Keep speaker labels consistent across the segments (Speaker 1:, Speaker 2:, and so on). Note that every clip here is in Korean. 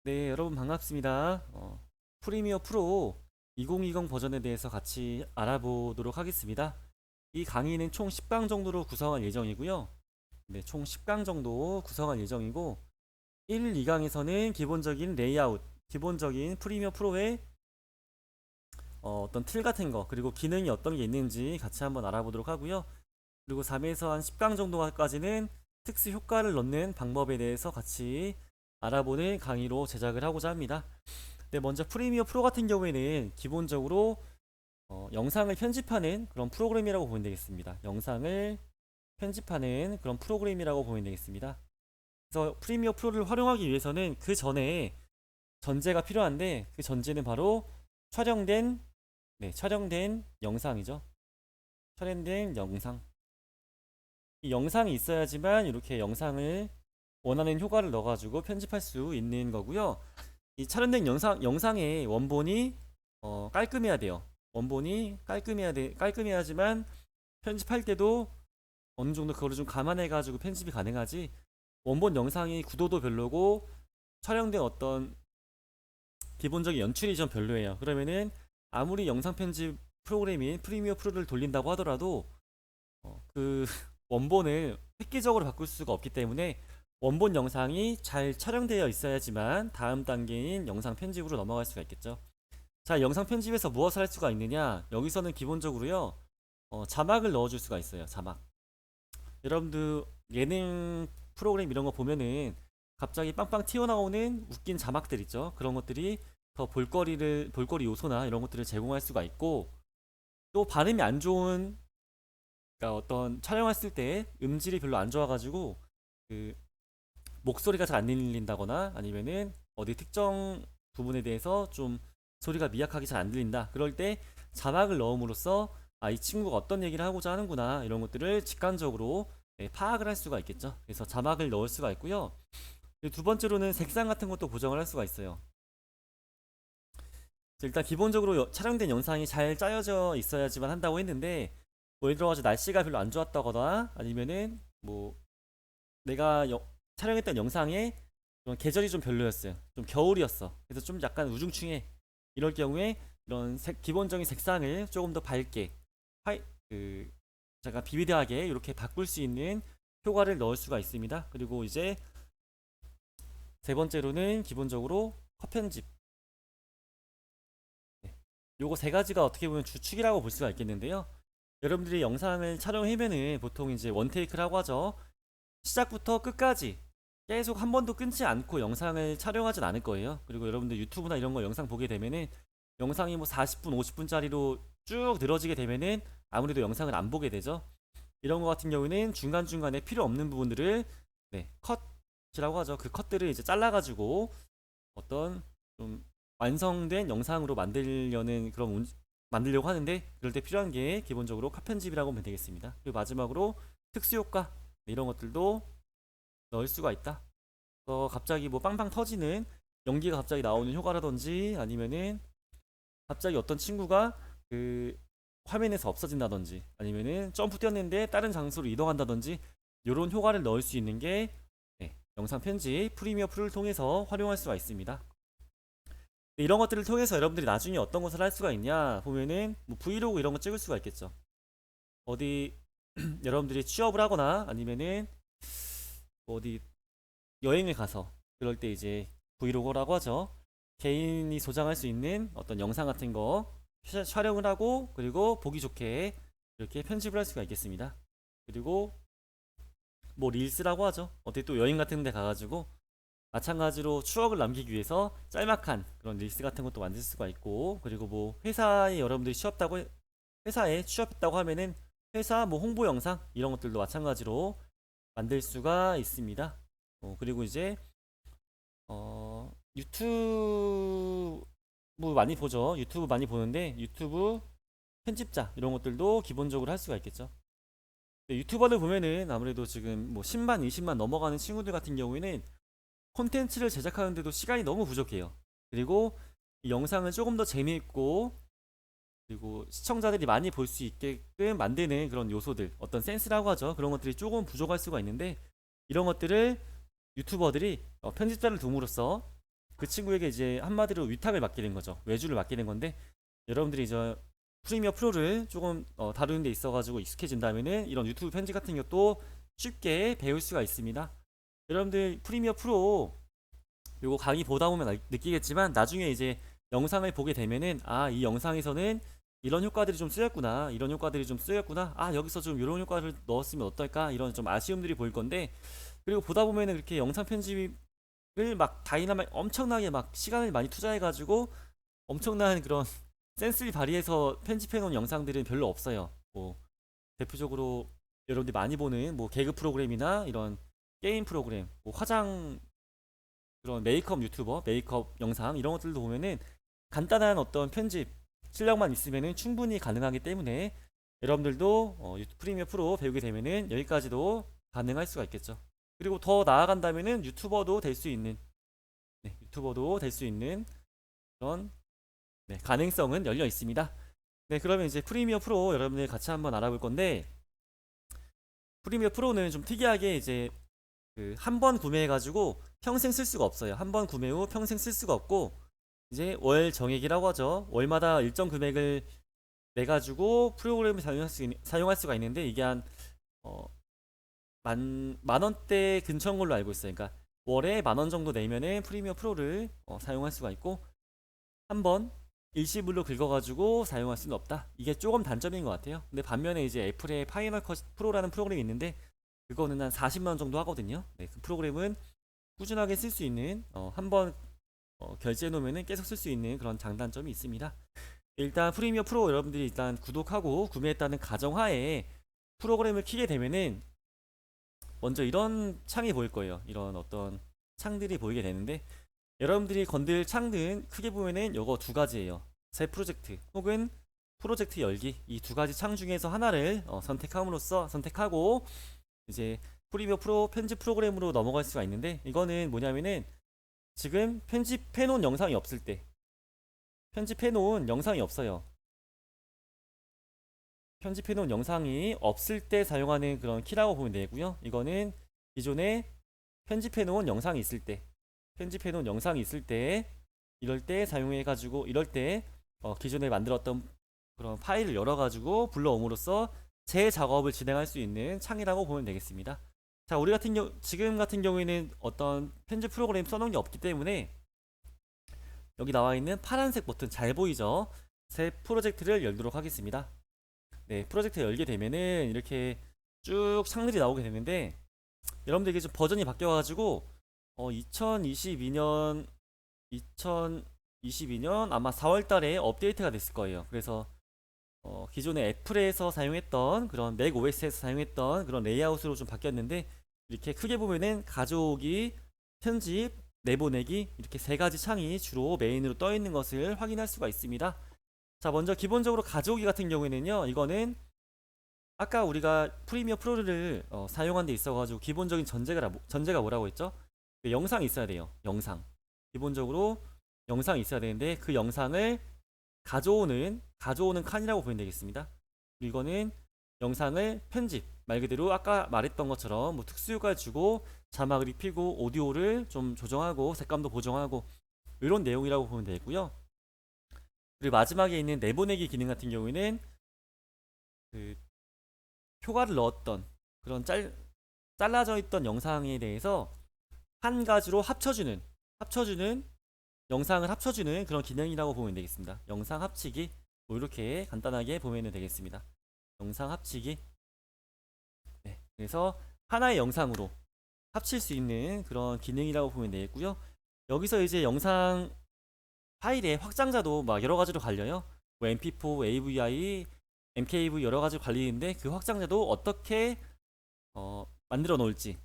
Speaker 1: 네, 여러분 반갑습니다. 프리미어 프로 2020 버전에 대해서 같이 알아보도록 하겠습니다. 이 강의는 총 10강 정도로 구성할 예정이고요. 네, 총 10강 정도 구성할 예정이고 1, 2강에서는 기본적인 레이아웃, 기본적인 프리미어 프로의 어떤 틀 같은 거, 그리고 기능이 어떤 게 있는지 같이 한번 알아보도록 하고요. 그리고 3에서 한 10강 정도까지는 특수 효과를 넣는 방법에 대해서 같이 알아보는 강의로 제작을 하고자 합니다. 네, 먼저 프리미어 프로 같은 경우에는 기본적으로 영상을 편집하는 그런 프로그램이라고 보면 되겠습니다. 영상을 편집하는 그런 프로그램이라고 보면 되겠습니다. 그래서 프리미어 프로를 활용하기 위해서는 그 전에 전제가 필요한데, 그 전제는 바로 촬영된 촬영된 영상이죠. 촬영된 영상. 이 영상이 있어야지만 이렇게 영상을 원하는 효과를 넣어가지고 편집할 수 있는 거고요. 이 촬영된 영상의 원본이 깔끔해야 돼요. 원본이 깔끔해야지만 편집할 때도 어느 정도 그거를 좀 감안해가지고 편집이 가능하지. 원본 영상이 구도도 별로고 촬영된 어떤 기본적인 연출이 좀 별로예요. 그러면은 아무리 영상 편집 프로그램인 프리미어 프로를 돌린다고 하더라도 그 원본을 획기적으로 바꿀 수가 없기 때문에 원본 영상이 잘 촬영되어 있어야지만 다음 단계인 영상 편집으로 넘어갈 수가 있겠죠. 자, 영상 편집에서 무엇을 할 수가 있느냐? 여기서는 기본적으로요, 자막을 넣어줄 수가 있어요. 자막. 여러분들 예능 프로그램 이런 거 보면은 갑자기 빵빵 튀어나오는 웃긴 자막들 있죠. 그런 것들이 더 볼거리 요소나 이런 것들을 제공할 수가 있고, 또 발음이 안 좋은, 그러니까 어떤 촬영했을 때 음질이 별로 안 좋아가지고 그 목소리가 잘 안 들린다거나 아니면은 어디 특정 부분에 대해서 좀 소리가 미약하게 잘 안 들린다. 그럴 때 자막을 넣음으로써 이 친구가 어떤 얘기를 하고자 하는구나 이런 것들을 직관적으로 파악을 할 수가 있겠죠. 그래서 자막을 넣을 수가 있고요. 두 번째로는 색상 같은 것도 고정을 할 수가 있어요. 일단 기본적으로 촬영된 영상이 잘 짜여져 있어야지만 한다고 했는데, 뭐 예를 들어가지고 날씨가 별로 안 좋았다거나 아니면은 뭐 내가 촬영했던 영상에 그런 계절이 좀 별로였어요. 좀 겨울이었어. 그래서 좀 약간 우중충해. 이럴 경우에 이런 기본적인 색상을 조금 더 밝게, 화이, 그, 잠깐 비비드하게 이렇게 바꿀 수 있는 효과를 넣을 수가 있습니다. 그리고 이제 세 번째로는 기본적으로 컷 편집. 네. 요거 세 가지가 어떻게 보면 주축이라고 볼 수가 있겠는데요. 여러분들이 영상을 촬영하면은 보통 이제 원테이크라고 하죠. 시작부터 끝까지 계속 한 번도 끊지 않고 영상을 촬영하진 않을 거예요. 그리고 여러분들 유튜브나 이런 거 영상 보게 되면은 영상이 뭐 40분, 50분짜리로 쭉 늘어지게 되면은 아무래도 영상을 안 보게 되죠. 이런 거 같은 경우는 중간중간에 필요 없는 부분들을 컷이라고 하죠. 그 컷들을 이제 잘라가지고 어떤 좀 완성된 영상으로 만들려고 하는데, 그럴 때 필요한 게 기본적으로 컷 편집이라고 보면 되겠습니다. 그리고 마지막으로 특수효과, 이런 것들도 넣을 수가 있다. 갑자기 뭐 빵빵 터지는 연기가 갑자기 나오는 효과라든지 아니면은 갑자기 어떤 친구가 그 화면에서 없어진다든지 아니면은 점프 뛰었는데 다른 장소로 이동한다든지 이런 효과를 넣을 수 있는 게 영상 편집 프리미어 프로를 통해서 활용할 수가 있습니다. 이런 것들을 통해서 여러분들이 나중에 어떤 것을 할 수가 있냐 보면은 뭐 브이로그 이런 거 찍을 수가 있겠죠. 어디 여러분들이 취업을 하거나 아니면은 뭐 어디 여행을 가서 그럴 때 이제 브이로그라고 하죠. 개인이 소장할 수 있는 어떤 영상 같은 거 촬영을 하고 그리고 보기 좋게 이렇게 편집을 할 수가 있겠습니다. 그리고 뭐 릴스라고 하죠. 어디 또 여행 같은 데 가가지고 마찬가지로 추억을 남기기 위해서 짤막한 그런 릴스 같은 것도 만들 수가 있고, 그리고 뭐 회사에 취업했다고 하면은 회사 뭐 홍보 영상 이런 것들도 마찬가지로 만들 수가 있습니다. 그리고 이제 유튜브 많이 보죠. 유튜브 많이 보는데 유튜브 편집자 이런 것들도 기본적으로 할 수가 있겠죠. 근데 유튜버들 보면은 아무래도 지금 뭐 10만, 20만 넘어가는 친구들 같은 경우에는 콘텐츠를 제작하는데도 시간이 너무 부족해요. 그리고 이 영상을 조금 더 재미있고 그리고 시청자들이 많이 볼 수 있게끔 만드는 그런 요소들, 어떤 센스라고 하죠. 그런 것들이 조금 부족할 수가 있는데, 이런 것들을 유튜버들이 편집자를 둠으로써 그 친구에게 이제 한마디로 위탁을 맡게 된 거죠. 외주를 맡게 된 건데 여러분들이 이제 프리미어 프로를 조금 다루는 데 있어가지고 익숙해진다면은 이런 유튜브 편집 같은 것도 쉽게 배울 수가 있습니다. 여러분들 프리미어 프로 요거 강의 보다 보면 느끼겠지만 나중에 이제 영상을 보게 되면은 아, 이 영상에서는 이런 효과들이 좀 쓰였구나, 이런 효과들이 좀 쓰였구나, 아, 여기서 좀 이런 효과를 넣었으면 어떨까, 이런 좀 아쉬움들이 보일 건데, 그리고 보다 보면은 그렇게 영상 편집을 막 다이나마이트 엄청나게 막 시간을 많이 투자해가지고 엄청난 그런 센스를 발휘해서 편집해 놓은 영상들은 별로 없어요. 뭐 대표적으로 여러분들이 많이 보는 뭐 개그 프로그램이나 이런 게임 프로그램, 뭐 화장 그런 메이크업 유튜버, 메이크업 영상 이런 것들도 보면은 간단한 어떤 편집 실력만 있으면은 충분히 가능하기 때문에 여러분들도 프리미어 프로 배우게 되면은 여기까지도 가능할 수가 있겠죠. 그리고 더 나아간다면은 유튜버도 될 수 있는, 네, 유튜버도 될 수 있는 그런, 네, 가능성은 열려 있습니다. 네, 그러면 이제 프리미어 프로 여러분들 같이 한번 알아볼 건데, 프리미어 프로는 좀 특이하게 이제 그 한 번 구매해가지고 평생 쓸 수가 없어요. 한 번 구매 후 평생 쓸 수가 없고 이제 월 정액이라고 하죠. 월마다 일정 금액을 내 가지고 프로그램을 사용할 수가 있는데 이게 한 어, 만 원대 근처인 걸로 알고 있어요. 그러니까 월에 10,000원 정도 내면은 프리미어 프로를 사용할 수가 있고 한 번 일시불로 긁어가지고 사용할 수는 없다. 이게 조금 단점인 것 같아요. 근데 반면에 이제 애플의 파이널 컷 프로라는 프로그램이 있는데 그거는 한 40만 원 정도 하거든요. 네, 그 프로그램은 꾸준하게 쓸 수 있는 한번 결제해 놓으면은 계속 쓸 수 있는 그런 장단점이 있습니다. 일단 프리미어 프로 여러분들이 일단 구독하고 구매했다는 가정하에 프로그램을 키게 되면은 먼저 이런 창이 보일 거예요. 이런 어떤 창들이 보이게 되는데 여러분들이 건들 창들은 크게 보면은 요거 두 가지예요. 새 프로젝트 혹은 프로젝트 열기 이 두 가지 창 중에서 하나를 선택함으로써 선택하고 이제 프리미어 프로 편집 프로그램으로 넘어갈 수가 있는데 이거는 뭐냐면은 지금 편집해 놓은 영상이 없을 때 편집해 놓은 영상이 없어요. 편집해 놓은 영상이 없을 때 사용하는 그런 키라고 보면 되고요. 이거는 기존에 편집해 놓은 영상이 있을 때 편집해 놓은 영상이 있을 때 이럴 때 사용해 가지고 이럴 때 기존에 만들었던 그런 파일을 열어 가지고 불러옴으로써 재작업을 진행할 수 있는 창이라고 보면 되겠습니다. 자, 우리 같은 경우 지금 같은 경우에는 어떤 편집 프로그램 써놓은 게 없기 때문에 여기 나와 있는 파란색 버튼 잘 보이죠? 새 프로젝트를 열도록 하겠습니다. 네, 프로젝트 열게 되면은 이렇게 쭉 창들이 나오게 되는데 여러분들 이게 좀 버전이 바뀌어가지고 2022년 2022년 아마 4월달에 업데이트가 됐을 거예요. 그래서 기존에 애플에서 사용했던 그런 맥 OS에서 사용했던 그런 레이아웃으로 좀 바뀌었는데 이렇게 크게 보면은 가져오기, 편집, 내보내기 이렇게 세 가지 창이 주로 메인으로 떠 있는 것을 확인할 수가 있습니다. 자, 먼저 기본적으로 가져오기 같은 경우에는요, 이거는 아까 우리가 프리미어 프로를 사용한 데 있어가지고 기본적인 전제가 뭐라고 했죠? 그 영상이 있어야 돼요. 영상. 기본적으로 영상이 있어야 되는데 그 영상을 가져오는 칸이라고 보면 되겠습니다. 그리고 이거는 영상을 편집 말 그대로 아까 말했던 것처럼 뭐 특수효과를 주고 자막을 입히고 오디오를 좀 조정하고 색감도 보정하고 이런 내용이라고 보면 되고요. 그리고 마지막에 있는 내보내기 기능 같은 경우에는 그 효과를 넣었던 그런 잘라져 있던 영상에 대해서 한 가지로 합쳐주는 영상을 합쳐주는 그런 기능이라고 보면 되겠습니다. 영상 합치기 뭐 이렇게 간단하게 보면 되겠습니다. 영상 합치기. 네, 그래서 하나의 영상으로 합칠 수 있는 그런 기능이라고 보면 되겠고요. 여기서 이제 영상 파일의 확장자도 막 여러 가지로 갈려요. 뭐 MP4, AVI, MKV 여러 가지로 갈리는데 그 확장자도 어떻게 만들어 놓을지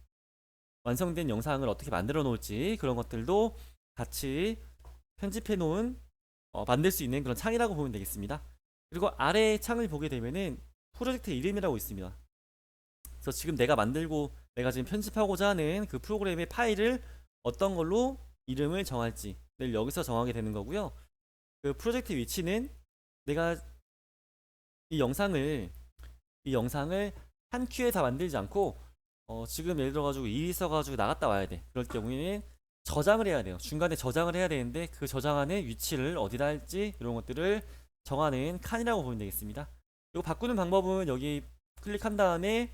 Speaker 1: 완성된 영상을 어떻게 만들어 놓을지 그런 것들도 같이 편집해 놓은 만들 수 있는 그런 창이라고 보면 되겠습니다. 그리고 아래 창을 보게 되면은 프로젝트 이름이라고 있습니다. 그래서 지금 내가 지금 편집하고자 하는 그 프로그램의 파일을 어떤 걸로 이름을 정할지를 여기서 정하게 되는 거고요. 그 프로젝트 위치는 내가 이 영상을 한 큐에 다 만들지 않고 지금 예를 들어가지고 일이 있어가지고 나갔다 와야 돼. 그럴 경우에는 저장을 해야 돼요. 중간에 저장을 해야 되는데 그 저장하는 위치를 어디다 할지 이런 것들을 정하는 칸이라고 보면 되겠습니다. 이거 바꾸는 방법은 여기 클릭한 다음에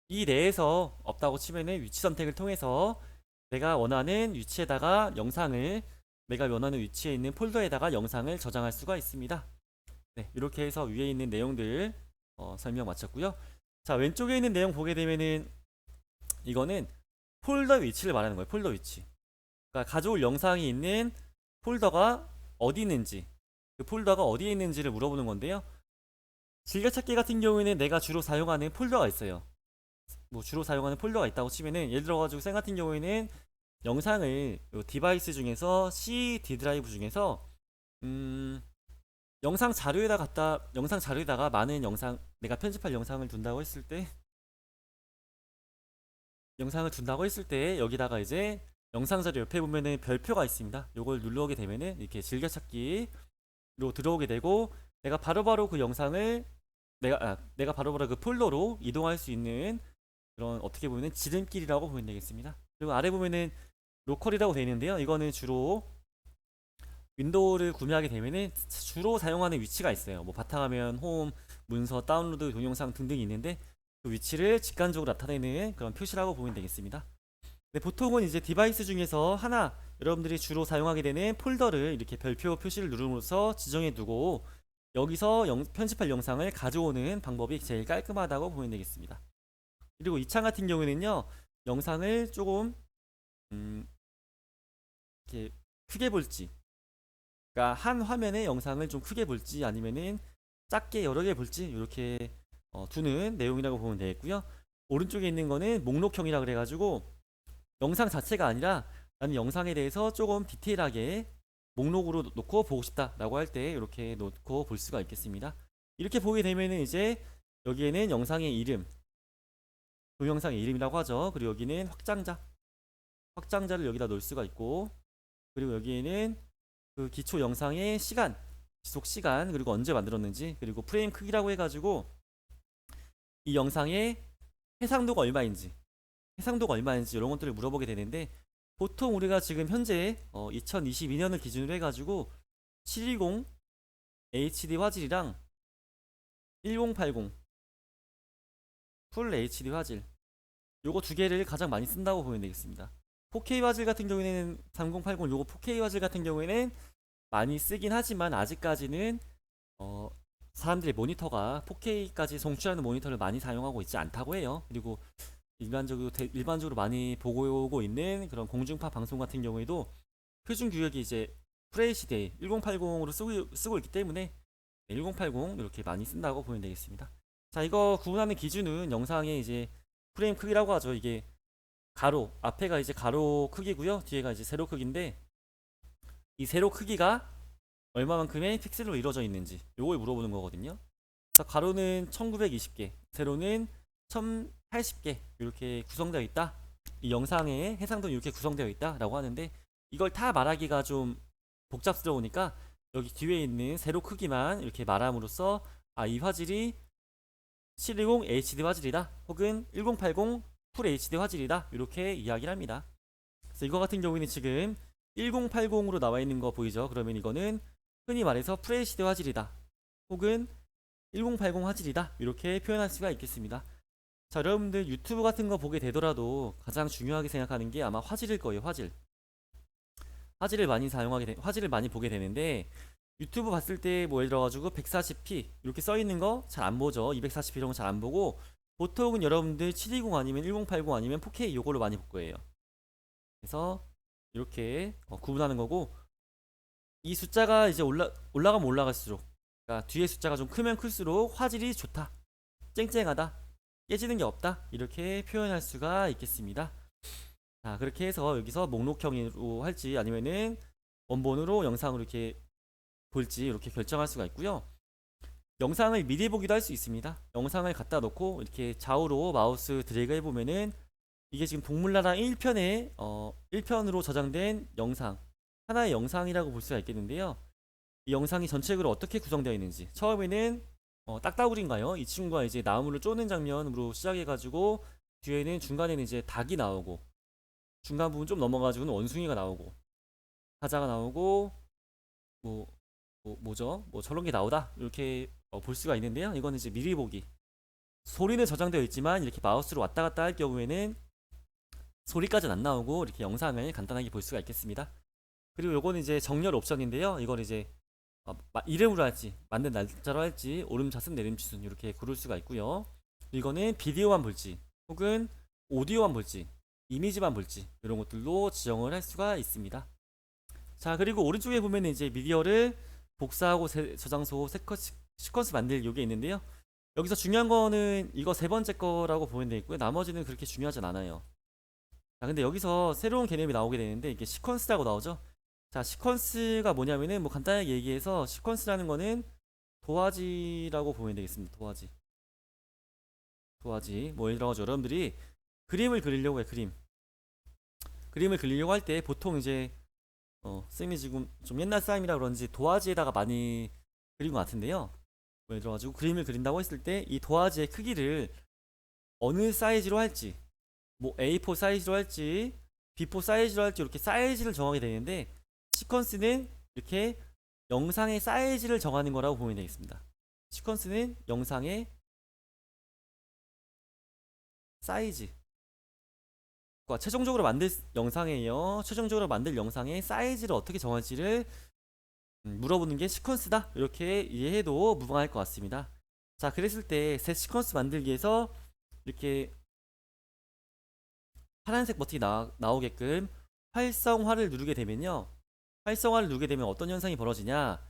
Speaker 1: 이 내에서 없다고 치면은 위치 선택을 통해서 내가 원하는 위치에다가 영상을 내가 원하는 위치에 있는 폴더에다가 영상을 저장할 수가 있습니다. 네, 이렇게 해서 위에 있는 내용들 설명 마쳤고요. 자, 왼쪽에 있는 내용 보게 되면은 이거는 폴더 위치를 말하는 거예요. 폴더 위치. 그러니까 가져올 영상이 있는 폴더가 어디 있는지, 그 폴더가 어디에 있는지를 물어보는 건데요. 즐겨찾기 같은 경우에는 내가 주로 사용하는 폴더가 있어요. 뭐 주로 사용하는 폴더가 있다고 치면은 예를 들어가지고 쌤 같은 경우에는 영상을 요 디바이스 중에서 CD 드라이브 중에서 영상 자료에다가 많은 영상 내가 편집할 영상을 둔다고 했을 때 여기다가 이제 영상 자료 옆에 보면은 별표가 있습니다. 요걸 눌러오게 되면은 이렇게 즐겨찾기로 들어오게 되고 내가 바로바로 그 영상을 내가 바로바로 그 폴더로 이동할 수 있는 그런 어떻게 보면은 지름길이라고 보면 되겠습니다. 그리고 아래 보면은 로컬이라고 되어 있는데요. 이거는 주로 윈도우를 구매하게 되면은 주로 사용하는 위치가 있어요. 뭐 바탕화면, 홈, 문서, 다운로드, 동영상 등등이 있는데 그 위치를 직관적으로 나타내는 그런 표시라고 보면 되겠습니다. 네, 보통은 이제 디바이스 중에서 하나 여러분들이 주로 사용하게 되는 폴더를 이렇게 별표 표시를 누름으로써 지정해 두고 여기서 편집할 영상을 가져오는 방법이 제일 깔끔하다고 보면 되겠습니다. 그리고 이 창 같은 경우에는요, 영상을 조금 이렇게 크게 볼지, 그러니까 한 화면의 영상을 좀 크게 볼지 아니면은 작게 여러 개 볼지 이렇게 두는 내용이라고 보면 되겠고요. 오른쪽에 있는 거는 목록형이라 그래가지고 영상 자체가 아니라 나는 영상에 대해서 조금 디테일하게 목록으로 놓고 보고 싶다라고 할 때 이렇게 놓고 볼 수가 있겠습니다. 이렇게 보게 되면은 이제 여기에는 영상의 이름, 동영상의 이름이라고 하죠. 그리고 여기는 확장자를 여기다 놓을 수가 있고, 그리고 여기에는 그 기초 영상의 시간, 지속 시간, 그리고 언제 만들었는지, 그리고 프레임 크기라고 해가지고 이 영상의 해상도가 얼마인지 이런 것들을 물어보게 되는데 보통 우리가 지금 현재 2022년을 기준으로 해가지고 720 HD 화질이랑 1080 풀 HD 화질 요거 두 개를 가장 많이 쓴다고 보면 되겠습니다. 4K 화질 같은 경우에는 3080 요거 4K 화질 같은 경우에는 많이 쓰긴 하지만 아직까지는 사람들의 모니터가 4K까지 송출하는 모니터를 많이 사용하고 있지 않다고 해요. 그리고 일반적으로 많이 보고 오고 있는 그런 공중파 방송 같은 경우에도 표준 규격이 이제 FHD 1080으로 쓰고 있기 때문에 1080 이렇게 많이 쓴다고 보면 되겠습니다. 자, 이거 구분하는 기준은 영상의 이제 프레임 크기라고 하죠. 이게 가로, 앞에가 이제 가로 크기고요. 뒤에가 이제 세로 크기인데 이 세로 크기가 얼마만큼의 픽셀로 이루어져 있는지 요걸 물어보는 거거든요. 자, 가로는 1920개, 세로는 1080개 이렇게 구성되어 있다. 이 영상의 해상도는 이렇게 구성되어 있다라고 하는데 이걸 다 말하기가 좀 복잡스러우니까 여기 뒤에 있는 세로 크기만 이렇게 말함으로써 이 화질이 720 HD 화질이다 혹은 1080 풀 HD 화질이다 이렇게 이야기를 합니다. 그래서 이거 같은 경우에는 지금 1080으로 나와 있는 거 보이죠? 그러면 이거는 흔히 말해서 풀 HD 화질이다 혹은 1080 화질이다 이렇게 표현할 수가 있겠습니다. 자, 여러분들 유튜브 같은 거 보게 되더라도 가장 중요하게 생각하는 게 아마 화질일 거예요. 화질을 많이 보게 되는데 유튜브 봤을 때 뭐 예를 들어가지고 140p 이렇게 써 있는 거 잘 안 보죠. 240p 이런 거 잘 안 보고 보통은 여러분들 720 아니면 1080 아니면 4K 요거를 많이 볼 거예요. 그래서 이렇게 구분하는 거고 이 숫자가 이제 올라가면 올라갈수록 그러니까 뒤에 숫자가 좀 크면 클수록 화질이 좋다, 쨍쨍하다, 깨지는 게 없다 이렇게 표현할 수가 있겠습니다. 자, 그렇게 해서 여기서 목록형으로 할지 아니면은 원본으로 영상으로 이렇게 볼지 이렇게 결정할 수가 있고요. 영상을 미리 보기도 할 수 있습니다. 영상을 갖다 놓고 이렇게 좌우로 마우스 드래그 해보면은 이게 지금 동물나라 1편으로 저장된 영상, 하나의 영상이라고 볼 수가 있겠는데요. 이 영상이 전체적으로 어떻게 구성되어 있는지 처음에는 딱따구리인가요? 이 친구가 이제 나무를 쪼는 장면으로 시작해가지고 뒤에는 중간에는 이제 닭이 나오고 중간 부분 좀 넘어가지고는 원숭이가 나오고 사자가 나오고 뭐, 뭐죠? 뭐 저런 게 나오다 이렇게 볼 수가 있는데요. 이거는 이제 미리 보기. 소리는 저장되어 있지만 이렇게 마우스로 왔다 갔다 할 경우에는 소리까지는 안 나오고 이렇게 영상을 간단하게 볼 수가 있겠습니다. 그리고 요거는 이제 정렬 옵션인데요. 이걸 이제 이름으로 할지 만든 날짜로 할지 오름차순 내림차순 이렇게 고를 수가 있고요. 이거는 비디오만 볼지 혹은 오디오만 볼지 이미지만 볼지 이런 것들로 지정을 할 수가 있습니다. 자, 그리고 오른쪽에 보면 이제 미디어를 복사하고 저장소 시퀀스 만들 요게 있는데요. 여기서 중요한 거는 이거 세 번째 거라고 보면 되겠고요. 나머지는 그렇게 중요하진 않아요. 자, 근데 여기서 새로운 개념이 나오게 되는데 이게 시퀀스라고 나오죠. 자, 시퀀스가 뭐냐면은 뭐 간단하게 얘기해서 시퀀스라는 거는 도화지라고 보면 되겠습니다. 도화지. 뭐 예를 들어서 여러분들이 그림을 그리려고 해. 그림을 그리려고 할 때 보통 이제 쌤이 지금 좀 옛날 사람이라 그런지 도화지에다가 많이 그린 것 같은데요. 뭐 예를 들어가지고 그림을 그린다고 했을 때 이 도화지의 크기를 어느 사이즈로 할지 뭐 A4 사이즈로 할지 B4 사이즈로 할지 이렇게 사이즈를 정하게 되는데 시퀀스는 이렇게 영상의 사이즈를 정하는 거라고 보면 되겠습니다. 시퀀스는 영상의 사이즈 최종적으로 만들 영상이에요. 최종적으로 만들 영상의 사이즈를 어떻게 정할지를 물어보는 게 시퀀스다. 이렇게 이해해도 무방할 것 같습니다. 자, 그랬을 때 새 시퀀스 만들기에서 이렇게 파란색 버튼이 나오게끔 활성화를 누르게 되면요. 활성화를 누르게 되면 어떤 현상이 벌어지냐.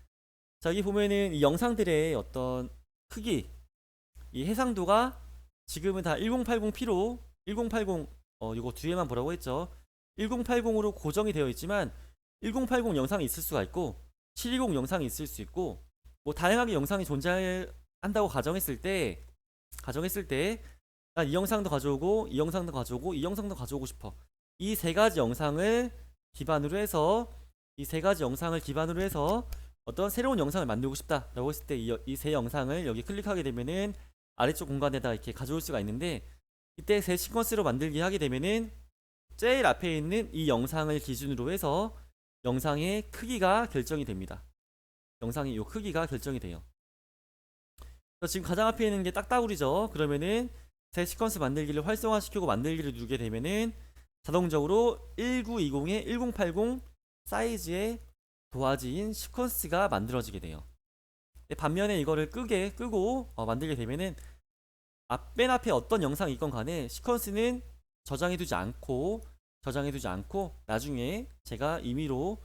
Speaker 1: 자, 여기 보면은 이 영상들의 어떤 크기, 이 해상도가 지금은 다 1080p로 1080 이거 뒤에만 보라고 했죠. 1080으로 고정이 되어 있지만 1080 영상이 있을 수가 있고 720 영상이 있을 수 있고 뭐 다양하게 영상이 존재한다고 가정했을 때 난 이 영상도 가져오고 이 영상도 가져오고 이 영상도 가져오고 싶어. 이 세 가지 영상을 기반으로 해서 어떤 새로운 영상을 만들고 싶다라고 했을 때 이 세 영상을 여기 클릭하게 되면은 아래쪽 공간에다 이렇게 가져올 수가 있는데 이때 새 시퀀스로 만들기 하게 되면은 제일 앞에 있는 이 영상을 기준으로 해서 영상의 크기가 결정이 됩니다. 영상의 이 크기가 결정이 돼요. 지금 가장 앞에 있는 게 딱따구리죠. 그러면은 새 시퀀스 만들기를 활성화시키고 만들기를 누르게 되면은 자동적으로 1920에 1080 사이즈의 도화지인 시퀀스가 만들어지게 돼요. 반면에 이거를 끄고 만들게 되면은 맨 앞에 어떤 영상이 있건 간에 시퀀스는 저장해두지 않고 나중에 제가 임의로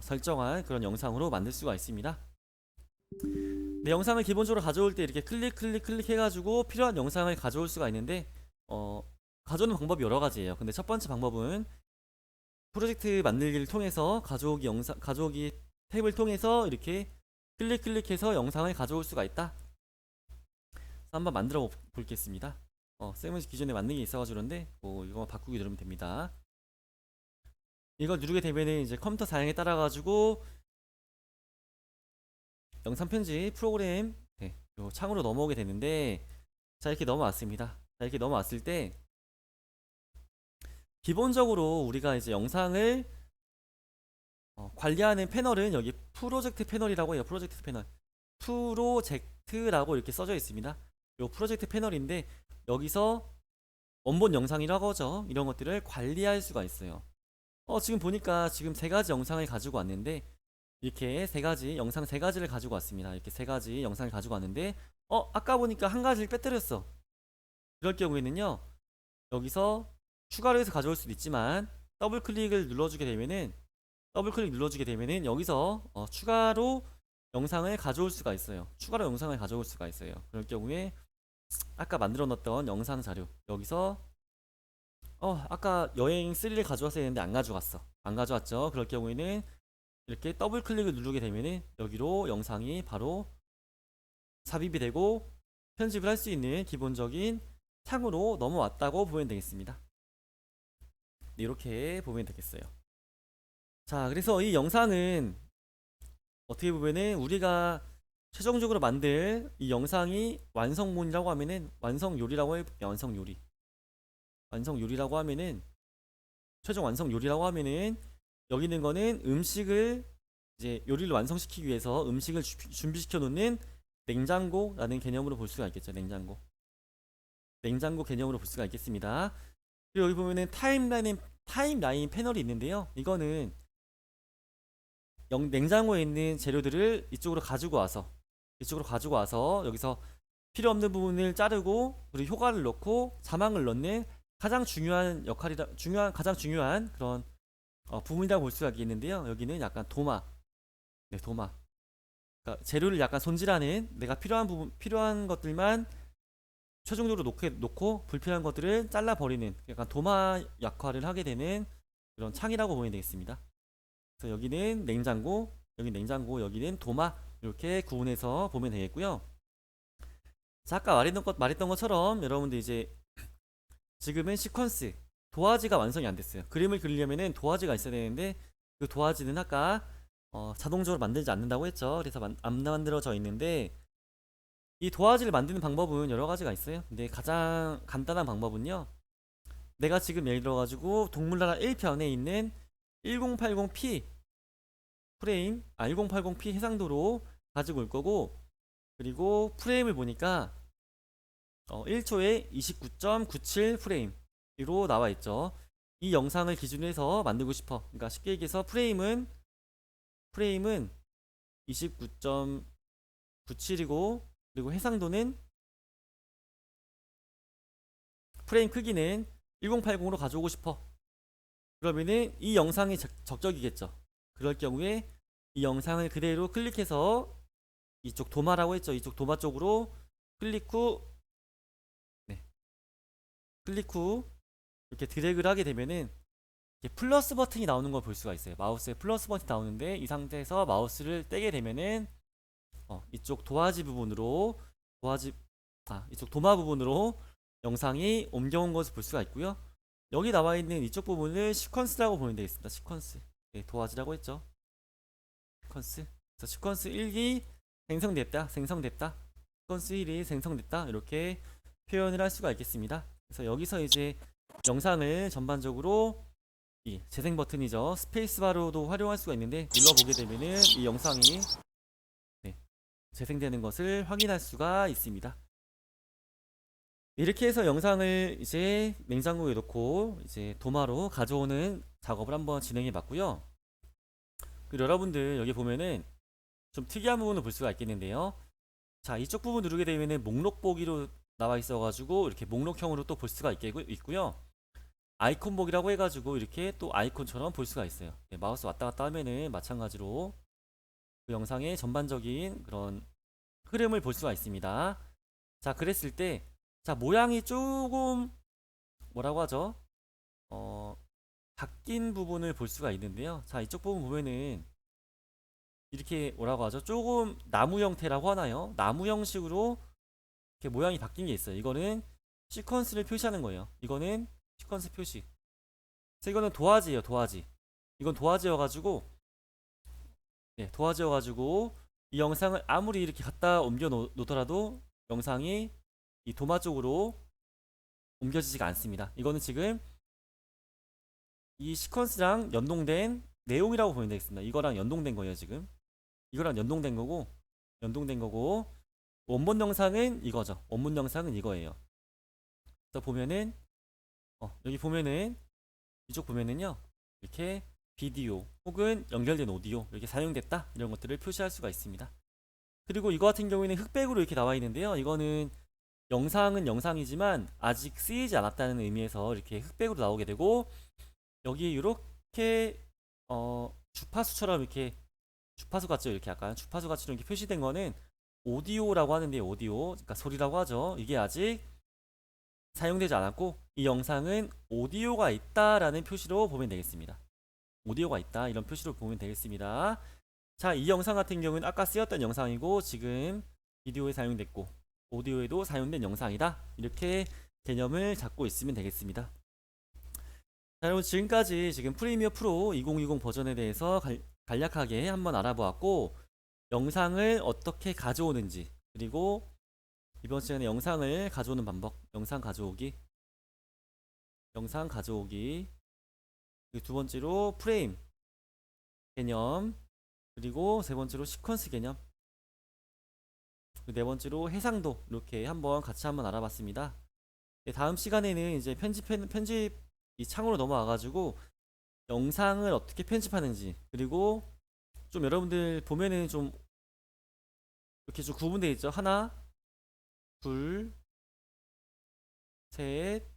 Speaker 1: 설정한 그런 영상으로 만들 수가 있습니다. 내 영상을 기본적으로 가져올 때 이렇게 클릭 해가지고 필요한 영상을 가져올 수가 있는데 가져오는 방법이 여러 가지예요. 근데 첫 번째 방법은 프로젝트 만들기를 통해서 가져오기 탭을 통해서 이렇게 클릭해서 영상을 가져올 수가 있다. 한번 만들어 보겠습니다. 쌤은 기존에 만든 게 있어가지고 그런데 이거 바꾸기 누르면 됩니다. 이걸 누르게 되면은 이제 컴퓨터 사양에 따라 가지고 영상 편집 프로그램 요 창으로 넘어오게 되는데 자, 이렇게 넘어왔습니다. 자, 이렇게 넘어왔을 때 기본적으로 우리가 이제 영상을 관리하는 패널은 여기 프로젝트 패널이라고 해요. 프로젝트라고 이렇게 써져 있습니다. 요 프로젝트 패널인데 여기서 원본 영상이라고 하죠. 이런 것들을 관리할 수가 있어요. 지금 보니까 지금 세 가지 영상을 가지고 왔는데 이렇게 영상 세 가지를 가지고 왔습니다. 이렇게 세 가지 영상을 가지고 왔는데 아까 보니까 한 가지를 빼뜨렸어. 이럴 경우에는요. 여기서 추가로 해서 가져올 수도 있지만 더블 클릭을 눌러주게 되면은 여기서 추가로 영상을 가져올 수가 있어요. 그럴 경우에 아까 만들어 놨던 영상 자료 여기서 아까 여행 3를 가져왔어야 했는데 안 가져왔죠. 그럴 경우에는 이렇게 더블 클릭을 누르게 되면은 여기로 영상이 바로 삽입이 되고 편집을 할 수 있는 기본적인 창으로 넘어왔다고 보면 되겠습니다. 이렇게 보면 되겠어요. 자, 그래서 이 영상은 어떻게 보면은 우리가 최종적으로 만들 이 영상이 완성본이라고 하면은 완성요리라고 하면은 최종 완성 요리라고 하면은 여기 있는 거는 음식을 이제 요리를 완성시키기 위해서 음식을 준비시켜 놓는 냉장고라는 개념으로 볼 수가 있겠죠. 냉장고 개념으로 볼 수가 있겠습니다. 그리고 여기 보면은 타임라인 패널이 있는데요. 이거는 냉장고에 있는 재료들을 이쪽으로 가지고 와서 여기서 필요 없는 부분을 자르고 그리고 효과를 넣고 자망을 넣는 가장 중요한 가장 중요한 그런 부분이라고 볼 수가 있겠는데요. 여기는 약간 도마. 그러니까 재료를 약간 손질하는 내가 필요한 것들만 최종적으로 놓고 불필요한 것들을 잘라 버리는 약간 도마 역할을 하게 되는 그런 창이라고 보면 되겠습니다. 그래서 여기는 여기는 도마 이렇게 구분해서 보면 되겠고요. 자, 아까 말했던 것처럼 여러분들 이제 지금은 시퀀스 도화지가 완성이 안 됐어요. 그림을 그리려면은 도화지가 있어야 되는데 그 도화지는 아까 자동적으로 만들지 않는다고 했죠. 그래서 안 만들어져 있는데 이 도화지를 만드는 방법은 여러 가지가 있어요. 근데 가장 간단한 방법은요. 내가 지금 예를 들어 가지고 동물나라 1편에 있는 1080p 1080p 해상도로 가지고 올 거고 그리고 프레임을 보니까 1초에 29.97 프레임으로 나와 있죠. 이 영상을 기준으로 해서 만들고 싶어. 그러니까 쉽게 얘기해서 프레임은 29.97이고 그리고 해상도는 프레임 크기는 1080으로 가져오고 싶어. 그러면은 이 영상이 적적이겠죠. 그럴 경우에 이 영상을 그대로 클릭해서 이쪽 도마라고 했죠. 이쪽 도마 쪽으로 클릭 후 네, 클릭 후 이렇게 드래그를 하게 되면은 이렇게 플러스 버튼이 나오는 걸 볼 수가 있어요. 마우스에 플러스 버튼이 나오는데 이 상태에서 마우스를 떼게 되면은 이쪽 도화지 이쪽 도마 부분으로 영상이 옮겨온 것을 볼 수가 있고요. 여기 나와 있는 이쪽 부분을 시퀀스라고 보면 되겠습니다. 시퀀스. 네, 도화지라고 했죠. 시퀀스. 그래서 시퀀스 1기 생성됐다. 시퀀스 1이 생성됐다. 이렇게 표현을 할 수가 있겠습니다. 그래서 여기서 이제 영상을 전반적으로 이 재생 버튼이죠. 스페이스바로도 활용할 수가 있는데 눌러보게 되면은 이 영상이 네, 재생되는 것을 확인할 수가 있습니다. 이렇게 해서 영상을 이제 냉장고에 넣고 이제 도마로 가져오는 작업을 한번 진행해 봤고요. 그리고 여러분들 여기 보면은 좀 특이한 부분을 볼 수가 있겠는데요. 자, 이쪽 부분 누르게 되면은 목록 보기로 나와 있어 가지고 이렇게 목록형으로 또 볼 수가 있고요. 아이콘 보기라고 해가지고 이렇게 또 아이콘처럼 볼 수가 있어요. 네, 마우스 왔다 갔다 하면은 마찬가지로 그 영상의 전반적인 그런 흐름을 볼 수가 있습니다. 자, 그랬을 때, 자, 모양이 조금 뭐라고 하죠? 바뀐 부분을 볼 수가 있는데요. 자, 이쪽 부분 보면은 이렇게 뭐라고 하죠? 조금 나무 형태라고 하나요? 나무 형식으로 이렇게 모양이 바뀐 게 있어요. 이거는 시퀀스를 표시하는 거예요. 이거는 시퀀스 표시. 그래서 이거는 도화지예요, 도화지. 이건 도화지여가지고, 네, 도화지여가지고 이 영상을 아무리 이렇게 갖다 옮겨 놓더라도 영상이 이 도마 쪽으로 옮겨지지가 않습니다. 이거는 지금 이 시퀀스랑 연동된 내용이라고 보면 되겠습니다. 이거랑 연동된 거예요, 지금. 이거랑 연동된 거고, 원본 영상은 이거죠. 원본 영상은 이거예요. 그래서 보면은, 여기 보면은, 이쪽 보면은요, 이렇게 비디오 혹은 연결된 오디오 이렇게 사용됐다 이런 것들을 표시할 수가 있습니다. 그리고 이거 같은 경우에는 흑백으로 이렇게 나와 있는데요. 이거는 영상은 영상이지만 아직 쓰이지 않았다는 의미에서 이렇게 흑백으로 나오게 되고 여기 이렇게 주파수처럼 이렇게 주파수 같죠? 이렇게 약간 주파수 같이 이렇게 표시된 거는 오디오라고 하는데 오디오 그러니까 소리라고 하죠. 이게 아직 사용되지 않았고 이 영상은 오디오가 있다라는 표시로 보면 되겠습니다. 오디오가 있다 이런 표시로 보면 되겠습니다. 자, 이 영상 같은 경우는 아까 쓰였던 영상이고 지금 비디오에 사용됐고 오디오에도 사용된 영상이다 이렇게 개념을 잡고 있으면 되겠습니다. 자, 여러분 지금까지 지금 프리미어 프로 2020 버전에 대해서 간략하게 한번 알아보았고 영상을 어떻게 가져오는지 그리고 이번 시간에 영상을 가져오는 방법 영상 가져오기 그리고 두 번째로 프레임 개념, 그리고 세 번째로 시퀀스 개념, 그리고 네 번째로 해상도, 이렇게 같이 한번 알아봤습니다. 네, 다음 시간에는 이제 편집 이 창으로 넘어와가지고 영상을 어떻게 편집하는지, 그리고 좀 여러분들 보면은 좀 이렇게 좀 구분되어 있죠. 하나, 둘, 셋,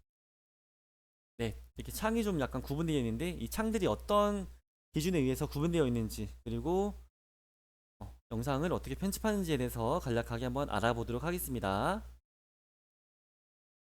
Speaker 1: 넷. 이렇게 창이 좀 약간 구분되어 있는데 이 창들이 어떤 기준에 의해서 구분되어 있는지, 그리고 영상을 어떻게 편집하는지에 대해서 간략하게 한번 알아보도록 하겠습니다.